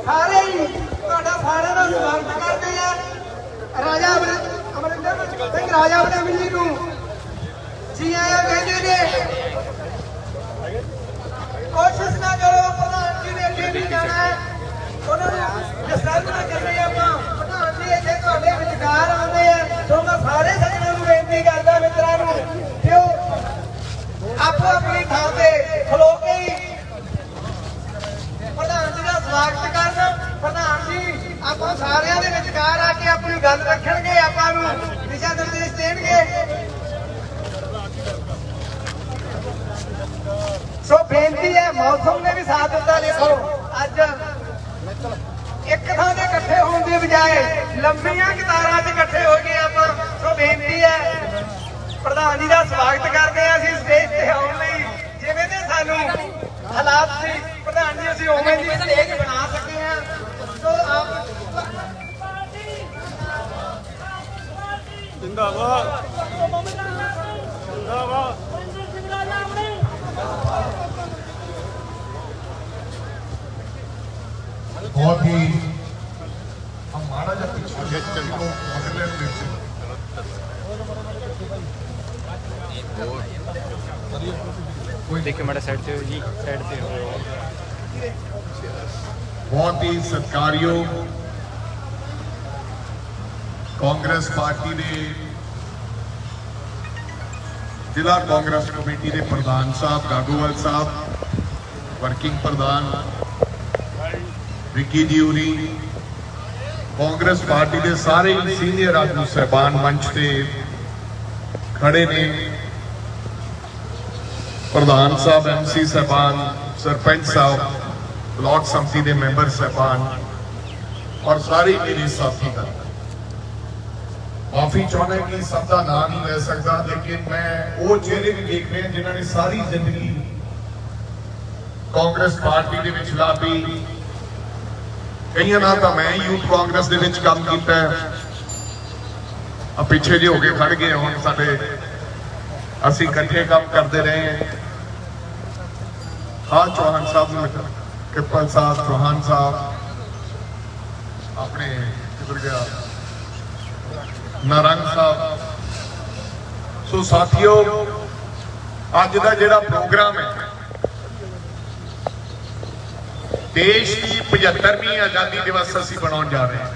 सारे ही तुहाडा सारे दा स्वागत करते हैं। राजा अमरिंदर सिंह राजा वड़ैल जी नूं जी आया कहते ने। कोशिश ना करो प्रधान जी ने अगे भी जाना है, उन्होंने डिस्टर्ब ना करनी आपां। प्रधान जी इत्थे तुहाडे विचकार आउंदे आ, सो मैं सारे सज्जणां नूं बेनती करदा मित्रां नूं कि ओह आपो अपनी थां ते खलो के ही प्रधान जी का स्वागत करना। प्रधान जी आप सारिਆਂ ਦੇ ਵਿਚਕਾਰ ਆ ਕੇ ਆਪਣੀ ਗੱਲ ਰੱਖਣਗੇ, ਆਪਾਂ ਨੂੰ ਦਿਸ਼ਾ ਨਿਰਦੇਸ਼ ਦੇਣਗੇ। सो बेनती है, मौसम ने भी साथ दिता। देखो अज एक थां ते इकट्ठे होने की बजाय लंबियां कतारां च इकट्ठे हो गए आप। सो बेनती है प्रधान जी का स्वागत करते हैं असीं स्टेज ते आउण लई। जिवें दे सानू हालात सी प्रधान जी असीं उवें दी स्टेज बना सके हैं। सो आप जिंदाबाद जिंदाबाद। बहुत ही हम माड़ा जा पीछे मगरलैंड देखिए मेरा साइड से जी, साइड से बहुत ही सत्कारयोग कांग्रेस पार्टी ने जिला कांग्रेस कमेटी के प्रधान साहब गागोवाल साहब, वर्किंग प्रधान विकी जी होरी, कांग्रेस पार्टी के सारे सीनियर आगू साहबान मंच से खड़े ने, प्रधान साहब MC साहबान, सरपंच साहब, ब्लॉक समिति के मैंबर साहबान और सारे मेरे साथी का माफी चाहना कि सब का नाम नहीं ले सकता, लेकिन मैं वो चेहरे भी देख रहे हैं जिन्होंने सारी जिंदगी कांग्रेस पार्टी के विच लापी। कई ना तो मैं यूथ कांग्रेस के विच काम किया, अब पीछे जे होके खड़ गए हुण साडे असीं इकट्ठे काम करते रहे हैं। हाँ चौहान साहब, कृपल साहब, चौहान साहब अपने किधर गया नारंग साहब। सो साथियों अज का जिहड़ा प्रोग्राम है देश की 75वीं आजादी दिवस असीं मनाउण जा रहे हैं।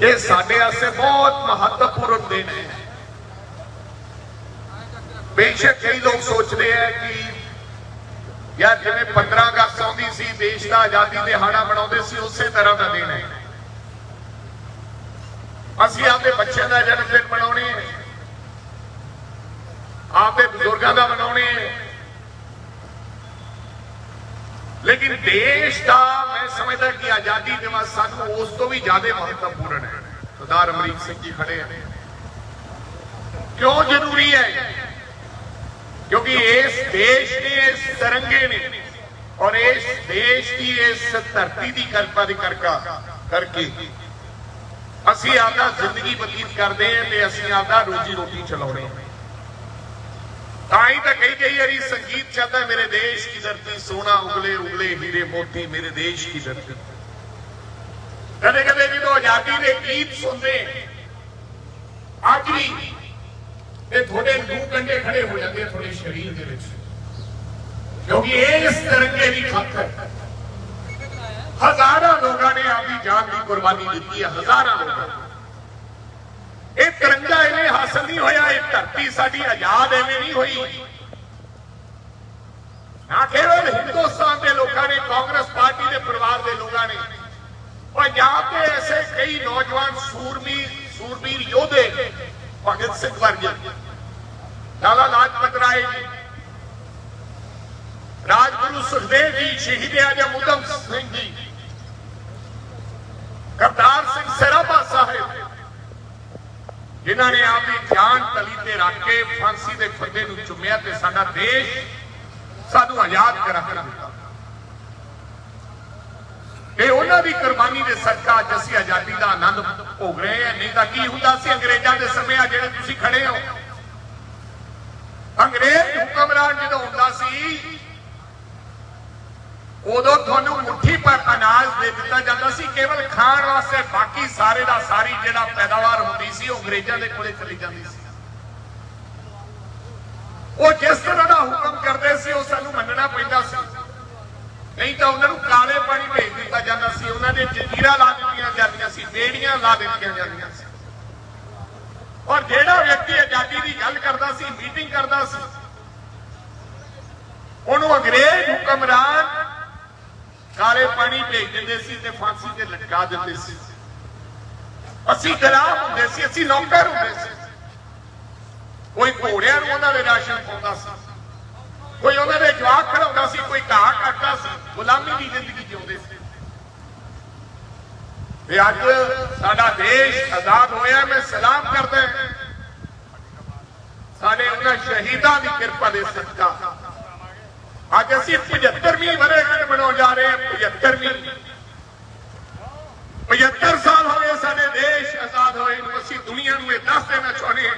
ये साडे वास्ते बहुत महत्वपूर्ण दिन है। बेशक कई लोग सोचते हैं कि यार जिवें 15 अगस्त आउंदी सी, देश का आजादी दिहाड़ा मनाउंदे सी, उसे तरह का दिन है। असीं आपदे बच्चों का जन्मदिन मनाउणे, आपदे बुजुर्गों का मनाउणे, लेकिन देश का मैं समझदा कि आजादी दिवस सानू उस तो भी ज्यादा महत्वपूर्ण है। सरदार अमरीक सिंह जी खड़े हैं। क्यों जरूरी है? क्योंकि इस देश ने, इस तिरंगे ने और इस देश की इस धरती की कल्पना करके असीं आपदा जिंदगी बतीत करते हैं ते असीं आपदा रोजी रोटी चलाउणे हैं। ताई तो कई बारी संगीत चलता है, मेरे देश की धरती सोना उगले उगले हीरे मोती, मेरे देश की धरती। कदे कदे जो आजादी के गीत सुनते अज भी थोड़े लू कंडे खड़े हो जाते हैं थोड़े शरीर के विच, क्योंकि इस तिरंगे की खातर हजारों लोगों ने अपनी जान की कुर्बानी दी है। हजारों लोग ये तिरंगा इवें हासिल नहीं होया, ये धरती साडी आजाद इवें नहीं हुई। ना केवल हिंदुस्तान के लोगों ने, कांग्रेस पार्टी के परिवार के लोगों ने, पंजाब के ऐसे कई नौजवान सूरबीर योधे, भगत सिंह वर्गे, लाला लाजपत राय जी, राजगुरु सुखदेव जी, शहीद आजम उधम सिंह जी, करतार सिंह सराभा साहिब, जिन्होंने अपनी जान तली ते रख के फांसी के फंदे नूं चुमिया ते साडा देश सानू आजाद करा के दिता। ये उन्हां दी कुर्बानी दे सदका अज असीं आजादी का आनंद भोग रहे हैं। नहीं तां की हुंदा सी अंग्रेजां दे समय आ जिहड़े तुसीं खड़े हो, अंग्रेज हुक्मरान जो हुंदा सी ਉਦੋਂ ਤੁਹਾਨੂੰ ਮੁੱਠੀ ਪਰ ਅਨਾਜ ਦੇ ਦਿੱਤਾ ਜਾਂਦਾ ਸੀ ਕੇਵਲ ਖਾਣ ਵਾਸਤੇ, ਬਾਕੀ ਸਾਰੇ ਦਾ ਸਾਰੀ ਜਿਹੜਾ ਪੈਦਾਵਾਰ ਹੁੰਦੀ ਸੀ ਉਹ ਅੰਗਰੇਜ਼ਾਂ ਦੇ ਕੋਲੇ ਚਲੀ ਜਾਂਦੀ ਸੀ। ਉਹ ਜਿਸ ਤਰ੍ਹਾਂ ਦਾ ਹੁਕਮ ਕਰਦੇ ਸੀ ਉਹ ਸਾਨੂੰ ਮੰਨਣਾ ਪੈਂਦਾ ਸੀ, ਨਹੀਂ ਤਾਂ ਉਹਨਾਂ ਨੂੰ ਕਾਲੇ ਪਾਣੀ ਭੇਜ ਦਿੱਤਾ ਜਾਂਦਾ ਸੀ, ਉਹਨਾਂ ਦੇ ਜੰਜੀਰਾਂ ਲਾ ਦਿੱਤੀਆਂ ਜਾਂਦੀਆਂ ਸੀ, ਬੇੜੀਆਂ ਲਾ ਦਿੱਤੀਆਂ ਜਾਂਦੀਆਂ ਸੀ। ਔਰ ਜਿਹੜਾ ਵਿਅਕਤੀ ਆਜ਼ਾਦੀ ਦੀ ਗੱਲ ਕਰਦਾ ਸੀ, ਮੀਟਿੰਗ ਕਰਦਾ ਸੀ, ਉਹਨੂੰ ਅੰਗਰੇਜ਼ ਹੁਕਮਰਾਨ ਕਾਲੇ ਪਾਣੀ ਭੇਜ ਦਿੰਦੇ ਸੀ ਤੇ ਫਾਂਸੀ ਤੇ ਲਟਕਾ ਦਿੰਦੇ ਸੀ। ਅਸੀਂ ਗੁਲਾਮ ਹੁੰਦੇ ਸੀ, ਅਸੀਂ ਨੌਕਰ ਹੁੰਦੇ ਸੀ। ਕੋਈ ਘੋੜਿਆਂ ਨੂੰ ਉਹਨਾਂ ਦੇ ਰਾਸ਼ਨ ਪਾਉਂਦਾ ਸੀ, ਕੋਈ ਉਹਨਾਂ ਦੇ ਜਵਾਕ ਖੜਾਉਂਦਾ ਸੀ, ਕੋਈ ਘਾਹ ਕੱਟਦਾ ਸੀ, ਗੁਲਾਮੀ ਦੀ ਜ਼ਿੰਦਗੀ ਜਿਉਂਦੇ ਸੀ। ਤੇ ਅੱਜ ਸਾਡਾ ਦੇਸ਼ ਆਜ਼ਾਦ ਹੋਇਆ, ਮੈਂ ਸਲਾਮ ਕਰਦਾ ਸਾਡੇ ਉਹਨਾਂ ਸ਼ਹੀਦਾਂ ਦੀ ਕਿਰਪਾ ਦੇ ਸਦਕਾ ਅੱਜ ਅਸੀਂ 75ਵੀਂ ਵਰ੍ਹੇਗੰਢ ਮਨਾਉਣ ਜਾ ਰਹੇ ਹਾਂ। 75 ਸਾਲ ਹੋ ਗਏ ਸਾਡੇ ਦੇਸ਼ ਆਜ਼ਾਦ ਹੋਏ ਨੂੰ। ਅਸੀਂ ਦੁਨੀਆ ਨੂੰ ਇਹ ਦੱਸ ਦੇਣਾ ਚਾਹੁੰਦੇ ਹਾਂ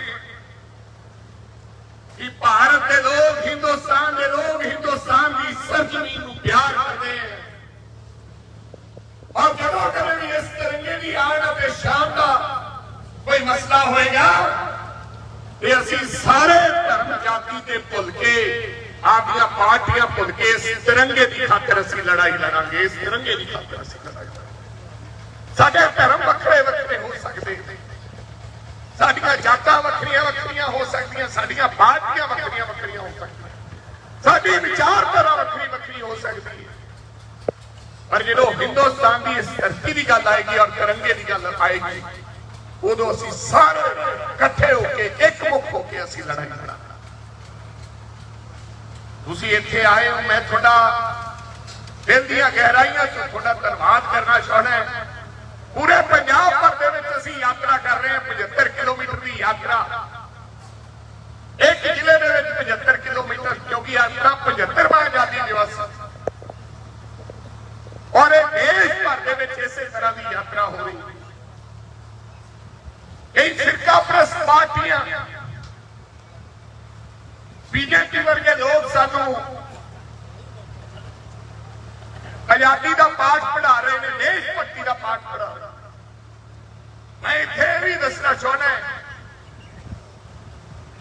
ਕਿ ਭਾਰਤ ਦੇ ਲੋਕ, ਹਿੰਦੁਸਤਾਨ ਦੇ ਲੋਕ ਹਿੰਦੁਸਤਾਨ ਦੀ ਸਰਜ਼ਮੀਨ ਨੂੰ ਪਿਆਰ ਕਰਦੇ ਹਨ। ਔਰ ਜਦੋਂ ਕਦੇ ਵੀ ਇਸ ਤਿਰੰਗੇ ਦੀ ਆਨ ਅਤੇ ਸ਼ਾਨ ਦਾ ਕੋਈ ਮਸਲਾ ਹੋਏਗਾ ਤੇ ਅਸੀਂ ਸਾਰੇ ਧਰਮ ਜਾਤੀ ਤੇ ਭੁੱਲ ਕੇ, ਆਪਣੀਆਂ ਪਾਰਟੀਆਂ ਭੁੱਲ ਕੇ ਇਸ ਤਿਰੰਗੇ ਦੀ ਖਾਤਰ ਅਸੀਂ ਲੜਾਈ ਲੜਾਂਗੇ। ਇਸ ਤਿਰੰਗੇ ਦੀ ਖਾਤਰ ਅਸੀਂ ਲੜਾਈ ਲੜਾਂਗੇ। ਸਾਡੇ ਧਰਮ ਵੱਖਰੇ ਵੱਖਰੇ ਹੋ ਸਕਦੇ, ਸਾਡੀਆਂ ਜਾਤਾਂ ਵੱਖਰੀਆਂ ਵੱਖਰੀਆਂ ਹੋ ਸਕਦੀਆਂ, ਸਾਡੀਆਂ ਪਾਰਟੀਆਂ ਵੱਖਰੀਆਂ ਵੱਖਰੀਆਂ ਹੋ ਸਕਦੀਆਂ, ਸਾਡੀ ਵਿਚਾਰਧਾਰਾ ਵੱਖਰੀ ਵੱਖਰੀ ਹੋ ਸਕਦੀ ਹੈ, ਪਰ ਜਦੋਂ ਹਿੰਦੁਸਤਾਨ ਦੀ ਇਸ ਧਰਤੀ ਦੀ ਗੱਲ ਆਏਗੀ ਔਰ ਤਿਰੰਗੇ ਦੀ ਗੱਲ ਆਏਗੀ, ਉਦੋਂ ਅਸੀਂ ਸਾਰੇ ਇਕੱਠੇ ਹੋ ਕੇ ਇੱਕ ਮੁੱਖ ਹੋ ਕੇ ਅਸੀਂ ਲੜਾਈ ਲੜਾਂਗੇ। ਤੁਸੀਂ ਇੱਥੇ ਆਏ ਹੋ, ਮੈਂ ਤੁਹਾਡਾ ਦਿਲ ਦੀਆਂ ਗਹਿਰਾਈਆਂ ਤੋਂ ਤੁਹਾਡਾ ਧੰਨਵਾਦ ਕਰਨਾ ਚਾਹੁੰਦਾ। ਪੂਰੇ ਪੰਜਾਬ ਭਰ ਦੇ ਵਿੱਚ ਅਸੀਂ ਯਾਤਰਾ ਕਰ ਰਹੇ ਹਾਂ, 75 ਕਿਲੋਮੀਟਰ ਦੀ ਯਾਤਰਾ। ਇੱਕ ਜ਼ਿਲ੍ਹੇ ਦੇ ਵਿੱਚ 75 ਕਿਲੋਮੀਟਰ, ਕਿਉਂਕਿ ਆਪਣਾ 75ਵਾਂ ਆਜ਼ਾਦੀ ਦਿਵਸ ਔਰ ਇਹ ਦੇਸ਼ ਭਰ ਦੇ ਵਿੱਚ ਇਸੇ ਤਰ੍ਹਾਂ ਦੀ ਯਾਤਰਾ ਹੋ ਰਹੀ। ਕਈ ਫਿਰਕਾ ਪ੍ਰਸਤ ਪਾਰਟੀਆਂ, ਬੀਜੇਪੀ ਵਰਗੇ ਲੋਕ ਸਾਨੂੰ ਆਜ਼ਾਦੀ ਦਾ ਪਾਠ ਪੜ੍ਹਾ ਰਹੇ ਨੇ, ਦੇਸ਼ ਭਗਤੀ ਦਾ ਪਾਠ ਪੜ੍ਹਾ ਰਹੇ। ਮੈਂ ਇੱਥੇ ਵੀ ਦੱਸਣਾ ਚਾਹੁੰਦਾ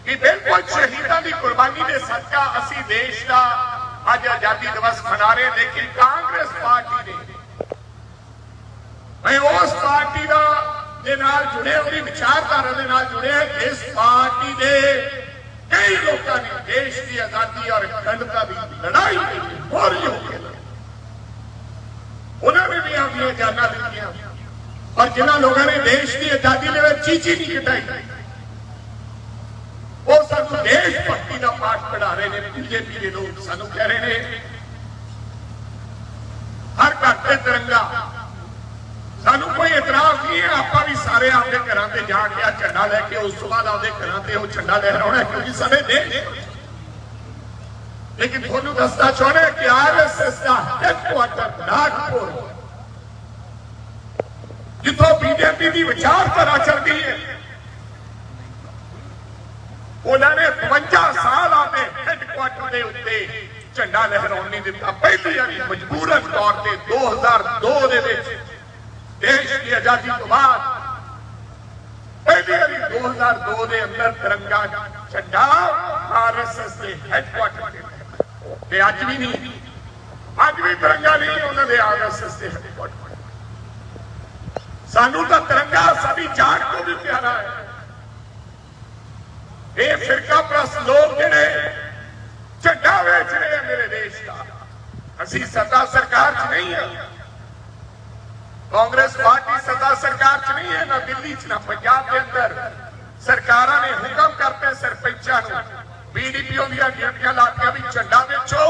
ਕਿ ਬਿਲਕੁਲ ਸ਼ਹੀਦਾਂ ਦੀ ਕੁਰਬਾਨੀ ਦੇ ਸਦਕਾ ਅਸੀਂ ਦੇਸ਼ ਦਾ ਅੱਜ ਆਜ਼ਾਦੀ ਦਿਵਸ ਮਨਾ ਰਹੇ, ਲੇਕਿਨ ਕਾਂਗਰਸ ਪਾਰਟੀ ਨੇ, ਮੈਂ ਉਸ ਪਾਰਟੀ ਦੇ ਨਾਲ ਜੁੜਿਆ, ਉਹਦੀ ਵਿਚਾਰਧਾਰਾ ਦੇ ਨਾਲ ਜੁੜਿਆ, ਇਸ ਪਾਰਟੀ ਦੇ ਕਈ ਲੋਕਾਂ ਨੇ ਦੇਸ਼ ਦੀ ਆਜ਼ਾਦੀ ਔਰ ਅਖੰਡਤਾ ਦੀ ਲੜਾਈ ਹੋਰ ਹੋ ਕੇ ਉਹਨਾਂ ਨੇ ਵੀ ਆਪਣੀਆਂ ਜਾਨਾਂ ਦਿੱਤੀਆਂ, ਔਰ ਜਿਨ੍ਹਾਂ ਲੋਕਾਂ ਨੇ ਦੇਸ਼ ਦੀ ਆਜ਼ਾਦੀ ਦੇ ਵਿੱਚ ਚੀਚੀ ਨਹੀਂ ਕਟਾਈ, ਉਹ ਸਾਨੂੰ ਦੇਸ਼ ਭਗਤੀ ਦਾ ਪਾਠ ਪੜ੍ਹਾ ਰਹੇ ਨੇ। ਬੀਜੇਪੀ ਦੇ ਲੋਕ ਸਾਨੂੰ ਕਹਿ ਰਹੇ ਨੇ ਹਰ ਘਰ ਤੇ ਤਿਰੰਗਾ। ਸਾਨੂੰ ਕੋਈ ਇਤਰਾਜ਼ ਨਹੀਂ ਹੈ, ਆਪਾਂ ਵੀ ਸਾਰੇ ਆਪਦੇ ਘਰਾਂ ਤੇ ਜਾ ਕੇ ਝੰਡਾ ਲੈ ਕੇ ਉਸ ਤੋਂ ਬਾਅਦ ਆਪਦੇ ਘਰਾਂ ਤੇ ਉਹ ਝੰਡਾ ਲਹਿਰਾਉਣਾ, ਕਿਉਂਕਿ ਸਾਡੇ ਦੇਸ਼। ਲੇਕਿਨ ਤੁਹਾਨੂੰ ਦੱਸਣਾ ਚਾਹੁੰਦਾ ਕਿ ਆਰਐਸਐਸ ਦਾ ਹੈਡਕੁਆਟਰ ਨਾਗਪੁਰ, ਜਿੱਥੋਂ ਬੀਜੇਪੀ ਦੀ ਵਿਚਾਰਧਾਰਾ ਚੱਲਦੀ ਹੈ, ਉਹਨਾਂ ਨੇ 52 ਸਾਲ ਆਪਦੇ ਹੈਡਕੁਆਟਰ ਦੇ ਉੱਤੇ ਝੰਡਾ ਲਹਿਰਾਉਣ ਨਹੀਂ ਦਿੱਤਾ। ਪਹਿਲੀ ਵਾਰੀ ਮਜਬੂਰਨ ਤੌਰ ਤੇ 2002 ਦੇ ਵਿੱਚ ਦੇਸ਼ ਦੀ ਆਜ਼ਾਦੀ ਤੋਂ ਬਾਅਦ ਪਹਿਲੀ ਵਾਰੀ 2002 ਦੇ ਅੰਦਰ ਤਿਰੰਗਾ ਝੰਡਾ ਆਰਐਸਐਸ ਦੇ ਹੈਡਕੁਆਟਰ ਤੇ ਅੱਜ ਵੀ ਨਹੀਂ, ਅੱਜ ਵੀ ਤਿਰੰਗਾ ਨਹੀਂ ਉਹਨਾਂ ਦੇ ਆਰਐਸਐਸ ਦੇ ਹੈਡਕੁਆਟਰ। ਸਾਨੂੰ ਤਾਂ ਤਿਰੰਗਾ ਸਾਡੀ ਜਾਨ ਤੋਂ ਵੀ ਪਿਆਰਾ ਹੈ। ਇਹ ਫਿਰਕਾ ਪ੍ਰਸਤ ਲੋਕ ਜਿਹੜੇ ਝੰਡਾ ਵੇਚ ਰਹੇ ਆ ਮੇਰੇ ਦੇਸ਼ ਦਾ, ਅਸੀਂ ਸੱਤਾ ਸਰਕਾਰ 'ਚ ਨਹੀਂ ਹਾਂ, ਕਾਂਗਰਸ ਪਾਰਟੀ ਸੱਤਾ ਸਰਕਾਰ 'ਚ ਨਹੀਂ ਹੈ, ਨਾ ਦਿੱਲੀ 'ਚ ਨਾ ਪੰਜਾਬ ਦੇ ਅੰਦਰ। ਸਰਕਾਰਾਂ ਨੇ ਹੁਕਮ ਕਰਤੇ ਸਰਪੰਚਾਂ ਨੂੰ, ਬੀਡੀਪੀਓ ਦੀਆਂ ਡਿਊਟੀਆਂ ਲਾ ਕੇ ਵੀ ਝੰਡਾ ਵੇਚੋ,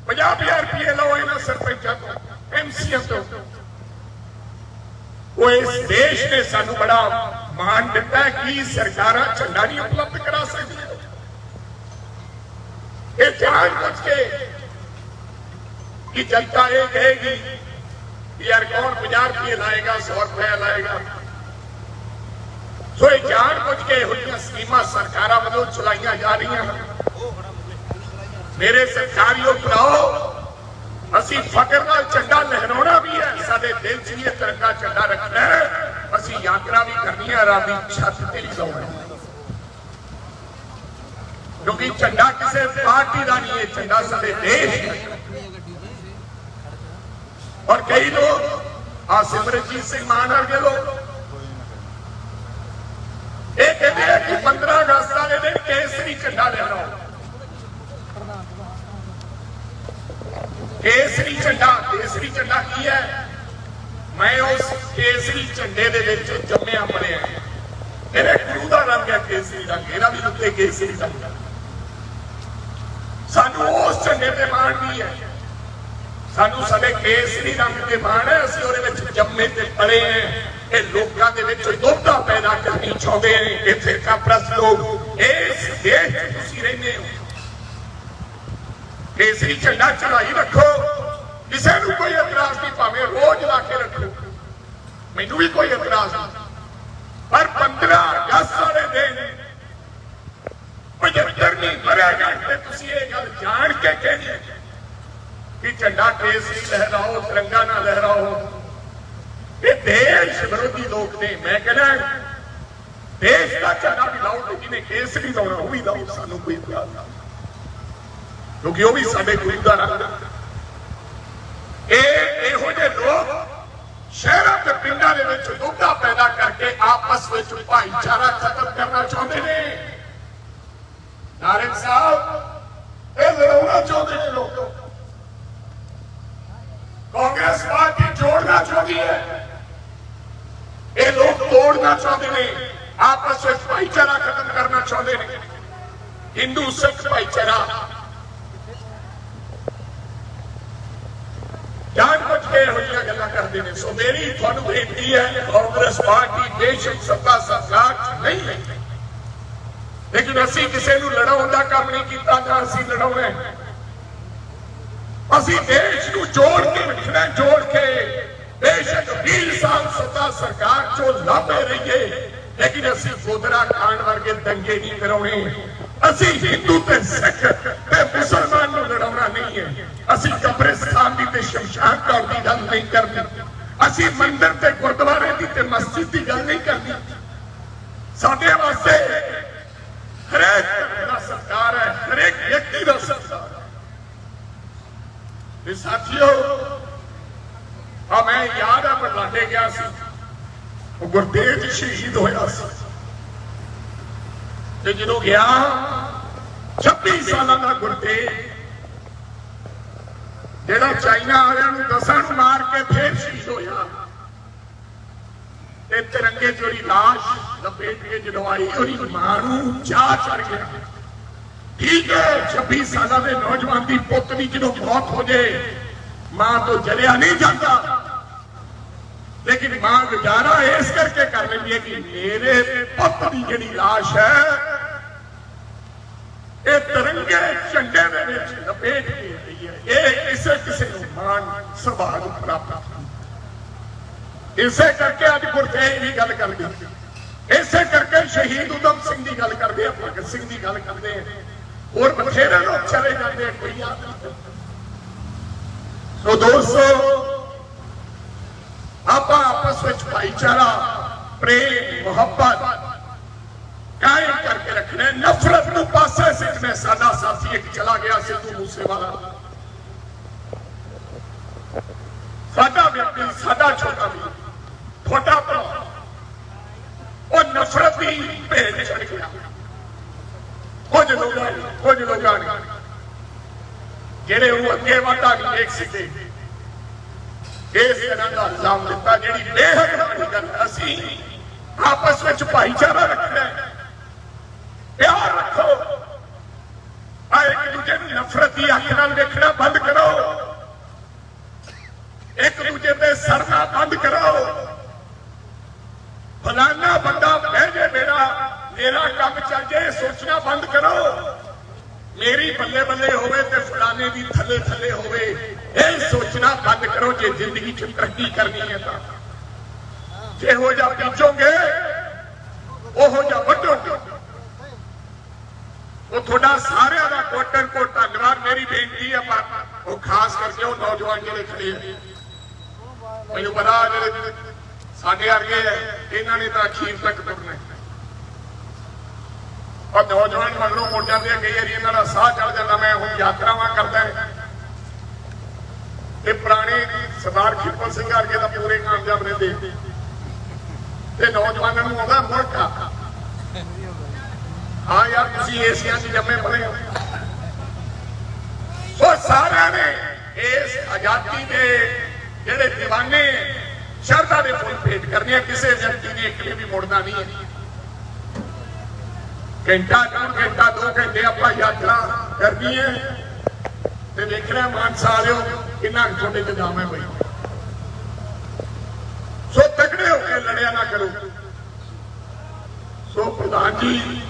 50,000 ਰੁਪਏ ਲਓ ਇਹਨਾਂ ਸਰਪੰਚਾਂ ਤੋਂ, ਐਮਸੀਆਂ ਤੋਂ। ਉਹ ਇਸ ਦੇਸ਼ ਨੇ ਸਾਨੂੰ ਬੜਾ ਮਾਣ ਦਿੱਤਾ ਕਿ ਸਰਕਾਰਾਂ ਝੰਡਾ ਨਹੀਂ ਉਪਲਬਧ ਕਰਾ ਸਕਦੀਆਂ। ਇਹ ਜਾਣ ਬੁੱਝ ਕੇ ਕਿ ਜਨਤਾ ਇਹ ਕਹੇਗੀ यार कौन 50 रुपये लाएगा, 100 रुपया लाएगा। सो ये जान बुझ के हुई स्कीम सरकार वालों चलाइया जा रही हैं। मेरे सरकारियों भराओ, ਅਸੀਂ ਫਕਰ ਨਾਲ ਝੰਡਾ ਲਹਿਰਾਉਣਾ ਵੀ ਹੈ, ਸਾਡੇ ਦਿਲ 'ਚ ਵੀ ਇਹ ਤਿਰੰਗਾ ਝੰਡਾ ਰੱਖਣਾ ਹੈ। ਅਸੀਂ ਯਾਤਰਾ ਵੀ ਕਰਨੀ ਹੈ, ਰੱਬ ਦੀ ਛੱਤ ਤੇ ਵੀ ਲਾਉਣਾ ਹੈ, ਕਿਉਂਕਿ ਝੰਡਾ ਕਿਸੇ ਪਾਰਟੀ ਦਾ ਨਹੀਂ ਹੈ, ਝੰਡਾ ਸਾਡੇ ਦੇਸ਼ ਦਾ ਹੈ। और कई लोग सिमरनजीत सिंह मान वर्गे लोग ये कहते हैं कि 15 अगस्त वाले दिन केसरी झंडा लहराओ। केसरी झंडा की है? मैं उस केसरी झंडे दे विच जम्मिया पलिया, मेरे गुरु का रंग है केसरी रंग, मेरा भी उत्ते केसरी रंग है। सानू उस झंडे ते मान नहीं है, सानू साडे केसरी रंग के माण है। असीं उहदे विच जम्मे ते पले हैं, ये लोकां दे विच दुग्धा पैदा करनी चाहुंदे हैं। ये फिरकाप्रस्त लोग इस देश च तुसीं रहिंदे हो, केसरी झंडा चढ़ाई रखो, किसी नूं कोई इतराज नहीं, भावें रोज ला के रखो, मैनूं भी कोई इतराज नहीं। पर 15 अगस्त वाले दिन 75 नहीं मरेगा ते तुसीं ये गल जाण के कहनी है कि झंडा केसरी लहराओ, तिरंगा ना लहराओ। ये देश विरोधी लोग ने। मैं कहना देश का झंडा भी लाओ, तो जिन्हें केसरी लाना वो भी लाओ, सानू कोई इतराज नहीं, क्योंकि वो भी साडे गुरु दा रंग है। इहो जे लोग शहरों के पिंडां दे विच दुग्धा पैदा करके आपस में भाईचारा खत्म करना चाहते हैं। नारंग साहब ये लड़ाना चाहते हैं लोग, कांग्रेस पार्टी जोड़ना चाहती है, ये लोग तोड़ना चाहते हैं, आपस में भाईचारा खत्म करना चाहते हैं। हिंदू सिख भाईचारा जानबूझ के यह गल्लां करते हैं। सो मेरी तुहानू बेनती है, कांग्रेस पार्टी बेशक सत्ता सरकार नहीं है, लेकिन असीं किसी नूं लड़ाउण दा काम नहीं कीता, ना असीं लड़ाउणा है। असी देश को जोड़ के रखना, जोड़ के बेशक 20 साल सत्ता सरकार चो लाभे रहिए, लेकिन असी गोदरा कांड वर्गे दंगे नहीं कराने। असी हिंदू ते सिख ते मुसलमान नूं लड़ाउणा नहीं है। असी कब्रिस्तान दी ते शमशान घाट दी गल नहीं करनी, असी मंदिर ते गुरुद्वारे दी ते मस्जिद दी गल नहीं करनी। साडे वास्ते हरेक दा सरकार है, हरेक व्यक्ति दा सरकार है। साथियों मैं याद है बरलाडे गया सी, गुरतेज शहीद होया सी, ते जदों गया 26 साल का गुरतेज जेड़ा चाइना वालियां नूं 10 नूं मार के फिर शहीद होया, ते तिरंगे जोड़ी लाश लपेट के जदों आई उहदी मां नूं चाह चढ़ गया। ठीक है, 26 साल के नौजवान की पुत की जो मौत हो जाए, मां तो जलिया नहीं जाता, लेकिन मां गुजारा इस करके कर लेती है कि मेरे पुत की जी लाश है ये तिरंगे झंडे में लपेट के गई है। ये किसे किसी मान सुभाग प्राप्त, इसे करके अज गुरतेज की गल करते, इसे करके शहीद उधम सिंह की गल करते हैं, भगत सिंह की गल करते हैं, और बथेरे लोग चले जाते हैं, कोई याद नहीं। तो दोस्तों आप आपस में भाईचारा, प्रेम, मोहब्बत कायम करके रखना, नफरत को पासे सीखना। साडा साथी एक चला गया सिद्धू मूसेवाला, साडा व्यक्ति, साडा छोटा भी छोटा भरा, और नफरत की भेंट चढ़ गया। कुछ लोग जेड़े वो अगे वाधा नहीं देख सके, इस तरह का इल्जाम दिता, जी बेहद गल। असी आपस में भाईचारा रखना है, प्यार रखो, एक दूजे नफरत की अख नाल देखना बंद करो, एक दूजे पे सरना बंद करो। फलाना बंदा बह जाए, मेरा काम चल जाए, सोचना बंद करो। मेरी बल्ले बल्ले होवे ते फलाने दी थले थले होवे, ये सोचना बंद करो। जे जिंदगी च तरक्की करनी है तो जिहो जा बीजोगे ओहो जा वढोगे। ਉਹ ਤੁਹਾਡਾ ਸਾਰਿਆਂ ਦਾ ਕੋਟਨ ਕੋਟ ਧੰਨਵਾਦ। ਮੇਰੀ ਬੇਨਤੀ ਹੈ ਪਰ ਉਹ ਖਾਸ ਕਰਕੇ ਉਹ ਨੌਜਵਾਨ ਜਿਹੜੇ ਖੜੇ ਆ, ਮੈਨੂੰ ਪਤਾ ਜਿਹੜੇ ਸਾਡੇ ਵਰਗੇ ਆ ਇਹਨਾਂ ਨੇ ਤਾਂ ਅਖੀਰ ਤੱਕ ਤੁਰਨਾ। ਔਰ ਨੌਜਵਾਨ ਮਗਰੋਂ ਮੁੜ ਜਾਂਦੇ ਆ, ਕਈ ਵਾਰੀ ਇਹਨਾਂ ਦਾ ਸਾਹ ਚੜ ਜਾਂਦਾ। ਮੈਂ ਹੁਣ ਯਾਤਰਾਵਾਂ ਕਰਦਾ ਇਹ ਪੁਰਾਣੇ ਸਰਦਾਰ ਕਿਰਪਾਲ ਸਿੰਘ ਵਰਗੇ ਤਾਂ ਪੂਰੇ ਕਾਮਯਾਬ ਰਹਿੰਦੇ ਤੇ ਨੌਜਵਾਨਾਂ ਨੂੰ ਆਉਂਦਾ ਮੁਲਕ ਹਾਂ ਯਾਰ ਤੁਸੀਂ ਏਸੀਆ 'ਚ ਜੰਮੇ ਪਲੇ ਹੋ। ਉਹ ਸਾਰਿਆਂ ਨੇ ਇਸ ਆਜ਼ਾਦੀ ਦੇ ਜਿਹੜੇ دیਵਾਨੇ ਸ਼ਰਧਾ ਦੇ ਫੁੱਲ ਭੇਟ ਕਰਨੇ ਆ। ਕਿਸੇ ਵਿਅਕਤੀ ਨੇ ਇੱਕ ਵੀ ਮੁੜਨਾ ਨਹੀਂ ਹੈ। ਘੰਟਾ 2 ਘੰਟੇ ਆਪਾਂ ਯਾਤਰਾ ਕਰਨੀ ਹੈ ਤੇ ਦੇਖਣਾ ਮਾਨਸਾ ਵਾਲਿਓ ਕਿੰਨਾ ਤੁਹਾਡੇ ਤੇ ਜਾਮ ਹੈ ਬਈ। ਸੋ ਤਕੜੇ ਹੋ ਕੇ ਲੜਿਆ ਨਾ ਕਰੋ। ਸੋ ਪ੍ਰਧਾਨ ਜੀ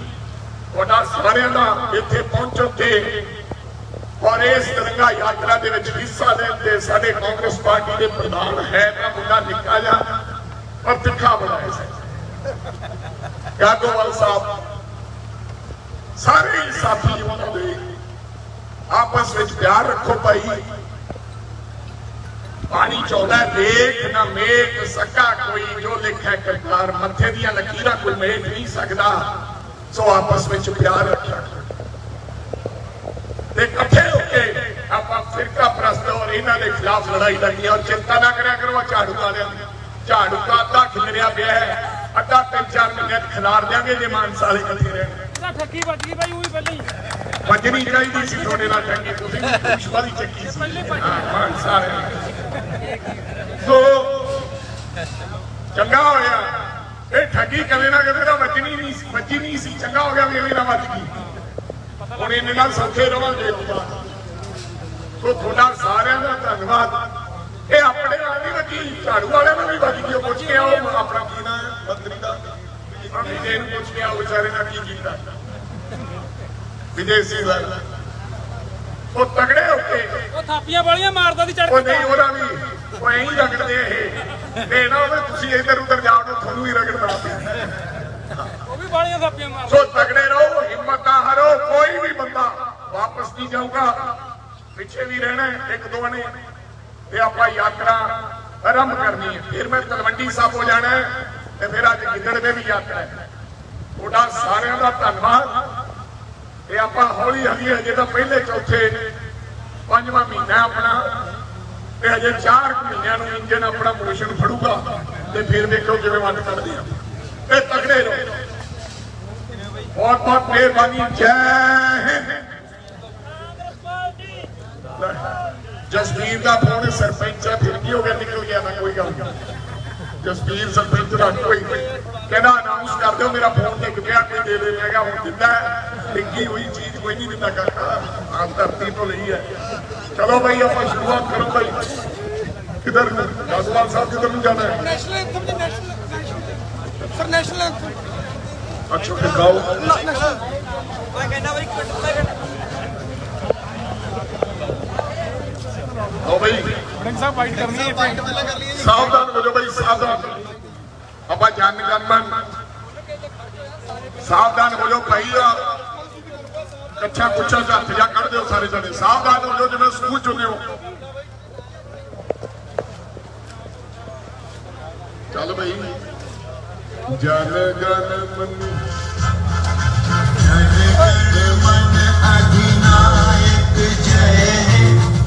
ਤੁਹਾਡਾ ਸਾਰਿਆਂ ਦਾ ਇੱਥੇ ਪਹੁੰਚੋ ਤੇ ਔਰ ਇਸ ਤਿਰੰਗਾ ਯਾਤਰਾ ਦੇ ਵਿੱਚ ਹਿੱਸਾ ਲੈਣ ਤੇ ਸਾਡੇ ਕਾਂਗਰਸ ਪਾਰਟੀ ਦੇ ਪ੍ਰਧਾਨ ਹੈ ਤਾਂ ਮੁੰਡਾ ਨਿੱਕਾ ਜਿਹਾ ਪਰ ਤਿੱਖਾ ਬਣਾਇਆ ਸੀ ਯਾਦੋਵਾਲ ਸਾਹਿਬ। ਸਾਰੇ ਸਾਥੀ ਉਹਨਾਂ ਦੇ ਆਪਸ ਵਿੱਚ ਪਿਆਰ ਰੱਖੋ ਭਾਈ। ਪਾਣੀ ਚੌਦਾ ਦੇਖ ਨਾ ਮੇਘ ਸਕਾ ਕੋਈ, ਜੋ ਲਿਖਿਆ ਕਰਤਾਰ ਮੱਥੇ ਦੀਆਂ ਲਕੀਰਾਂ ਕੋਈ ਮੇਟ ਨਹੀਂ ਸਕਦਾ। ਸੋ ਆਪਸ ਵਿੱਚ ਪਿਆਰ ਰੱਖਿਆ ਤੇ ਇਕੱਠੇ ਹੋ ਕੇ ਆਪਾਂ ਫਿਰਕਾ ਪ੍ਰਸਤ ਔਰ ਇਹਨਾਂ ਦੇ ਖਿਲਾਫ ਲੜਾਈ ਲੜਨੀ। ਔਰ ਚਿੰਤਾ ਨਾ ਕਰਿਆ ਕਰੋ ਝਾੜੂ ਵਾਲਿਆਂ ਦੀ, ਝਾੜੂ ਦਾ ਅੱਧਾ ਖਿਲਰਿਆ ਪਿਆ ਹੈ, ਅੱਧਾ 3-4 ਮਹੀਨੇ ਖਿਲਾਰ ਦਿਆਂਗੇ ਜੇ ਮਾਨਸਾ ਵਾਲੇ ਇਕੱਠੇ ਰਹਿਣ। ਠੱਗੀ ਵੱਜ ਗਈ ਬਾਈ, ਉਹ ਵੀ ਪਹਿਲਾਂ ਹੀ ਵੱਜਣੀ ਚਾਹੀਦੀ ਸੀ ਤੁਹਾਡੇ ਨਾਲ ਠੱਗੀ, ਤੁਸੀਂ ਪੁਸ਼ਪਾ ਦੀ ਚੱਕੀ ਸੀ ਮਾਨਸਾ ਵਾਲੇ। ਸੋ ਚੰਗਾ ਹੋਇਆ ਇਹ ਠੱਗੀ ਕਦੇ ਨਾ ਕਦੇ ਤਾਂ ਵੱਜੀ ਨਹੀਂ ਸੀ। ਚੰਗਾ ਹੋ ਗਿਆ ਵੀ ਐਵੇਂ ਨਾ ਵੱਜ ਗਈ। ਹੁਣ ਇਹਨੇ ਨਾਲ ਸੌਖੇ ਰਵਾਂਗੇ। ਸੋ ਤੁਹਾਡਾ ਸਾਰਿਆਂ ਦਾ ਧੰਨਵਾਦ। ਇਹ ਆਪਣੇ ਨਾਲ ਨਹੀਂ ਵੱਜੀ, ਝਾੜੂ ਵਾਲਿਆਂ ਨੂੰ ਵੀ ਵੱਜ ਗਈ। ਉਹ ਪੁੱਛ ਕੇ ਆਓ ਆਪਣਾ ਕੀ ਨਾਂ ਹੈ ਮੰਤਰੀ ਦਾ, ਵਿਜੇ ਨੂੰ ਪੁੱਛ ਕੇ ਆਓ ਵਿਚਾਰੇ ਨਾਲ ਕੀ ਕੀਤਾ ਵਿਜੇ ਸਿੰਘ ਦਾ। ਉਹ ਤਗੜੇ ਹੋ ਕੇ ਉਹ ਥਾਪੀਆਂ ਵਾਲੀਆਂ ਮਾਰਦਾ ਦੀ ਚੜ੍ਹ ਉਹ ਨਹੀਂ ਉਹਦਾ ਵੀ ਉਹ ਐਂ ਹੀ ਰਗੜਦੇ ਇਹ ਤੇ ਨਾ ਹੋਵੇ ਤੁਸੀਂ ਇੱਧਰ ਉੱਧਰ ਜਾਓ ਤਾਂ ਤੁਹਾਨੂੰ ਹੀ ਰਗੜਨਾ ਪਿਆ। ਉਹ ਵੀ ਵਾਲੀਆਂ ਥਾਪੀਆਂ ਮਾਰਦਾ। ਸੋ ਤਗੜੇ ਰਹੋ, ਹਿੰਮਤ ਨਾ ਹਾਰੋ। ਕੋਈ ਵੀ ਬੰਦਾ ਵਾਪਸ ਨਹੀਂ ਜਾਊਗਾ, ਪਿੱਛੇ ਵੀ ਰਹਿਣਾ ਇੱਕ ਦੋ ਨੇ ਤੇ ਆਪਾਂ ਯਾਤਰਾ ਆਰੰਭ ਕਰਨੀ ਹੈ। ਫਿਰ ਮੈਂ ਤਲਵੰਡੀ ਸਾਹਿਬ ਹੋ ਜਾਣਾ ਤੇ ਫਿਰ ਅੱਜ ਗਿੱਦੜਵੇ ਵੀ ਯਾਤਰਾ ਹੈ। ਤੁਹਾਡਾ ਸਾਰਿਆਂ ਦਾ ਧੰਨਵਾਦ। ਤੇ ਆਪਾਂ ਹੌਲੀ ਹੌਲੀ ਅਜੇ ਤਾਂ ਪਹਿਲੇ ਚੌਥੇ 5ਵਾਂ ਮਹੀਨਾ ਆਪਣਾ ਤੇ ਅਜੇ 4 ਮਹੀਨਿਆਂ ਨੂੰ ਇੰਜਨ ਆਪਣਾ ਮੋਸ਼ਨ ਫੜੂਗਾ ਤੇ ਫਿਰ ਵੇਖੋ ਕਿਵੇਂ ਵੰਡ ਕੱਢਦੇ ਆ। ਇਹ ਤਕੜੇ ਰਹੋ। ਬਹੁਤ ਬਹੁਤ ਮਿਹਰਬਾਨੀ। ਜੈ ਹਿੰਦ। ਜਸਵੀਰ ਦਾ ਫੋਨ ਸਰਪੰਚ ਹੈ, ਫਿਰ ਕੀ ਹੋ ਗਿਆ, ਨਿਕਲ ਗਿਆ ਨਾ, ਕੋਈ ਗੱਲ ਨਹੀਂ। ਜਸਵੀਰ ਸਰਪੰਚ ਦਾ ਕੋਈ ਕਹਿੰਦਾ ਅਨਾਉਂਸ ਕਰ ਦਿਓ ਮੇਰਾ ਫੋਨ ਡਿੱਗ ਪਿਆ, ਕੋਈ ਦੇ ਦੇ। ਮੈਂ ਕਿਹਾ ਹੁਣ ਦਿੰਦਾ ਡਿੱਗੀ ਹੋਈ ਚੀਜ਼ ਕੋਈ ਨਹੀਂ ਦਿੰਦਾ ਕਾਕਾ, ਆਹ ਧਰਤੀ ਤੋਂ ਲਈ ਹੈ। ਚਲੋ ਭਾਈ ਆਪਾਂ ਸ਼ੁਰੂਆਤ ਕਰੋ ਭਾਈ। ਕਿਧਰ ਨੂੰ ਜਸਵਾਲ ਸਾਹਿਬ ਕਿਧਰ ਨੂੰ ਜਾਣਾ ਹੈ? ਨੈਸ਼ਨਲ ਐਂਥਮ ਜੀ, ਨੈਸ਼ਨਲ ਐਂਥਮ। ਅੱਛਾ ਫਿਰ ਗਾਓ। ਮੈਂ ਕਹਿੰਦਾ ਬਈ ਆਓ ਭਾਈ ਵੜਿੰਗ ਸਾਹਿਬ ਵਾਈਟ ਕਰਨੀ ਹੈ ਪਹਿਲਾਂ ਕਰ ਲਈਏ ਜੀ। ਸਾਵਧਾਨ ਹੋ ਜਾਓ ਭਾਈ, ਸਾਵਧਾਨ। ਆਪਾਂ ਜਾਨ ਗਨਮਨ ਸਾਵਧਾਨ ਹੋ ਜਾਓ ਭਾਈ। ਕੱਛਾ ਕੁੱਛਾ ਦਾ ਹੱਥ ਜਾ ਕੱਢ ਦਿਓ ਸਾਰੇ ਜਣੇ। ਸਾਵਧਾਨ ਹੋ ਜਾਓ ਜਿਵੇਂ ਸਕੂਲ ਚੁੱਕੇ ਹੋ। ਚੱਲ ਭਾਈ। ਜਨ ਗਨ ਮਨ मन अधिनायक जय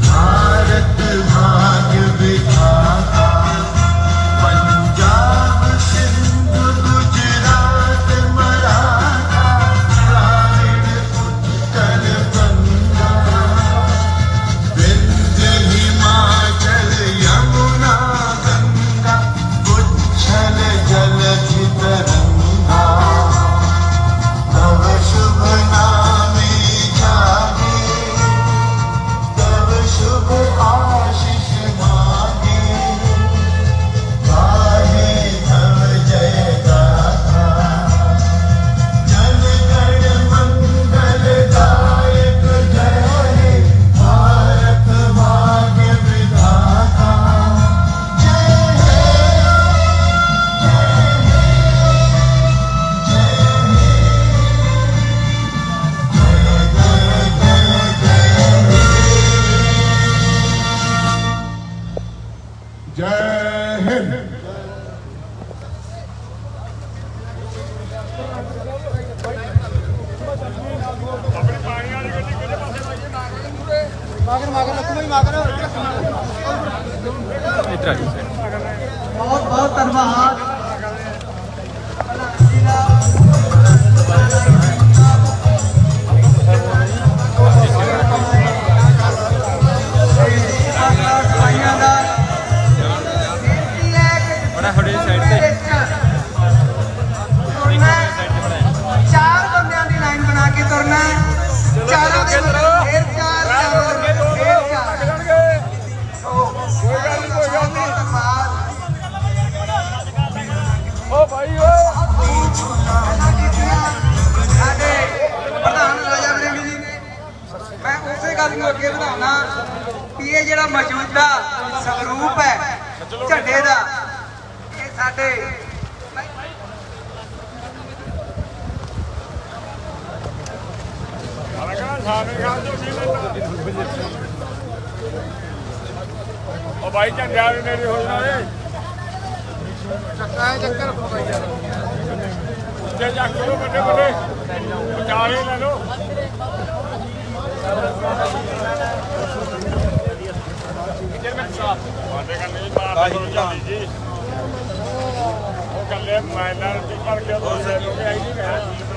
भारत भाग्य विधाता पंजाब सिंध गुजरात मराठा द्राविड़ उत्कल बंगा विंध्य हिमाचल यमुना गंगा उच्छल जलधि तरंगा तव शुभ नामे जागे जय हिंद। बहुत बहुत धन्यवाद। चार बंदियां दी लाइन बना के तुरना है। चारों दे फिर चार, चारों दे फिर चार। धन्यवाद। ਸਾਡੇ ਪ੍ਰਧਾਨ ਰਾਜਾ ਵੜਿੰਗ ਜੀ ਨੇ, ਮੈਂ ਉਸੇ ਗੱਲ ਨੂੰ ਅੱਗੇ ਵਧਾਉਣਾ ਵੀ ਇਹ ਜਿਹੜਾ ਮੌਜੂਦਾ ਸਰੂਪ ਹੈ ਝੰਡੇ ਦਾ, ਇਹ ਸਾਡੇ ਉਹ ਬਾਈ ਝੰਡਿਆਂ ਦੇ ਨੇੜੇ ਹੋ ਜਾਣਾ ਏ ਚੱਕਰ ਰੱਖੋ ਬਾਈ ਯਾਰ ਜੇ ਚੱਕ ਲੋ ਵੱਡੇ ਵੱਡੇ ਵਿਚਾਲੇ ਲੈ ਲੋ ਸਾਡੇ ਕੰਨੇ ਜੀ ਮਾਰ ਦੋ ਝਾੜੀ ਜੀ ਉਹ ਕੱਲੇ ਮੈਂ ਨਾਲ ਚ ਭਰ ਕੇ ਦੋ ਲੈ ਲੋਗੇ ਆਈ ਨਹੀਂ ਕਹਿ